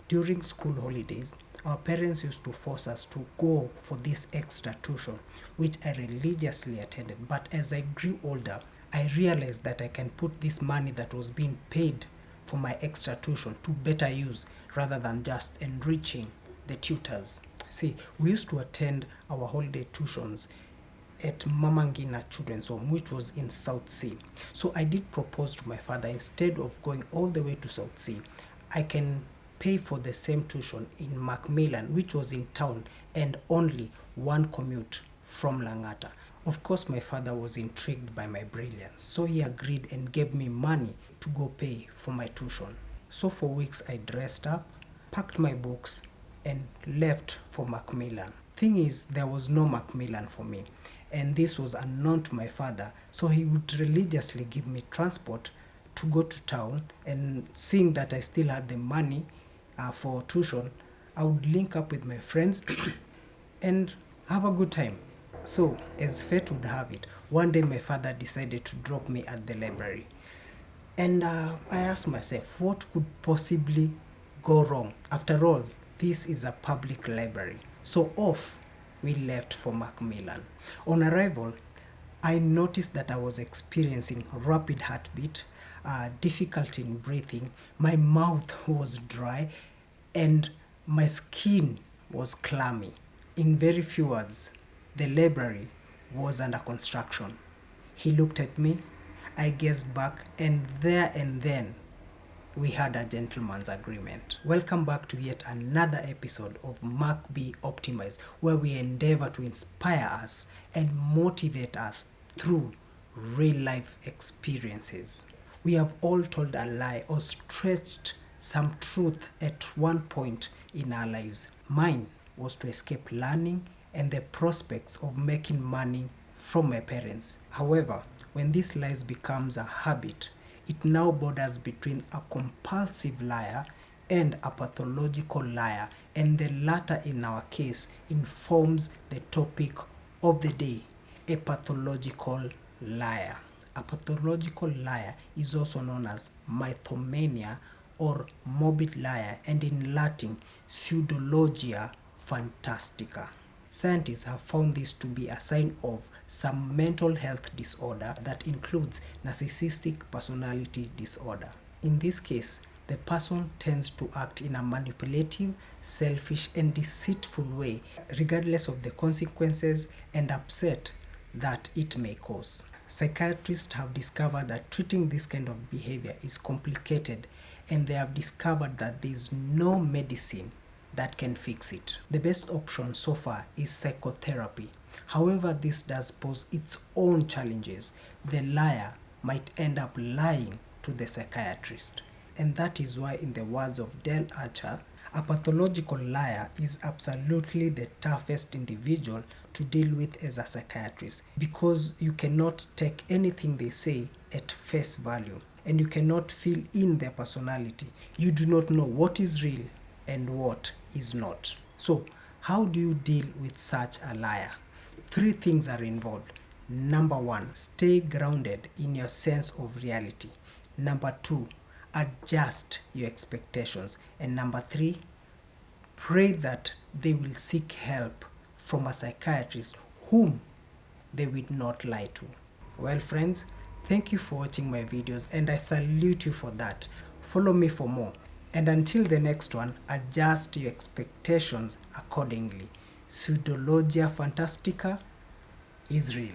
During school holidays, our parents used to force us to go for this extra tuition, which I religiously attended. But as I grew older, I realized that I can put this money that was being paid for my extra tuition to better use rather than just enriching the tutors. See, we used to attend our holiday tuitions at Mamangina Children's Home, which was in South Sea. So I did propose to my father, instead of going all the way to South Sea, I can pay for the same tuition in Macmillan, which was in town and only one commute from Langata. Of course, my father was intrigued by my brilliance, so he agreed and gave me money to go pay for my tuition. So for weeks I dressed up, packed my books, and left for Macmillan. Thing is, there was no Macmillan for me, and this was unknown to my father, so he would religiously give me transport to go to town, and seeing that I still had the money for tuition, I would link up with my friends and have a good time. So, as fate would have it, one day my father decided to drop me at the library. And I asked myself, what could possibly go wrong? After all, this is a public library. So off we left for Macmillan. On arrival, I noticed that I was experiencing rapid heartbeat, difficulty in breathing, my mouth was dry, and my skin was clammy. In very few words, the library was under construction. He looked at me, I gazed back, and there and then we had a gentleman's agreement. Welcome back to yet another episode of Mark B Optimize, where we endeavor to inspire us and motivate us through real life experiences. We have all told a lie or stretched some truth at one point in our lives. Mine was to escape learning and the prospects of making money from my parents. However, when this lies becomes a habit, it now borders between a compulsive liar and a pathological liar, and the latter in our case informs the topic of the day, a pathological liar. A pathological liar is also known as mythomania or morbid liar, and in Latin, pseudologia fantastica. Scientists have found this to be a sign of some mental health disorder that includes narcissistic personality disorder. In this case, the person tends to act in a manipulative, selfish, and deceitful way, regardless of the consequences and upset that it may cause. Psychiatrists have discovered that treating this kind of behavior is complicated, and they have discovered that there is no medicine that can fix it. The best option so far is psychotherapy. However, this does pose its own challenges. The liar might end up lying to the psychiatrist. And that is why, in the words of Del Archer, a pathological liar is absolutely the toughest individual to deal with as a psychiatrist, because you cannot take anything they say at face value, and you cannot fill in their personality. You do not know what is real and what is not. So, how do you deal with such a liar? 3 things are involved. Number 1, stay grounded in your sense of reality. Number 2, adjust your expectations. And number 3, pray that they will seek help from a psychiatrist whom they will not lie to. Well, friends, thank you for watching my videos, and I salute you for that. Follow me for more. And until the next one, adjust your expectations accordingly. Pseudologia fantastica is real.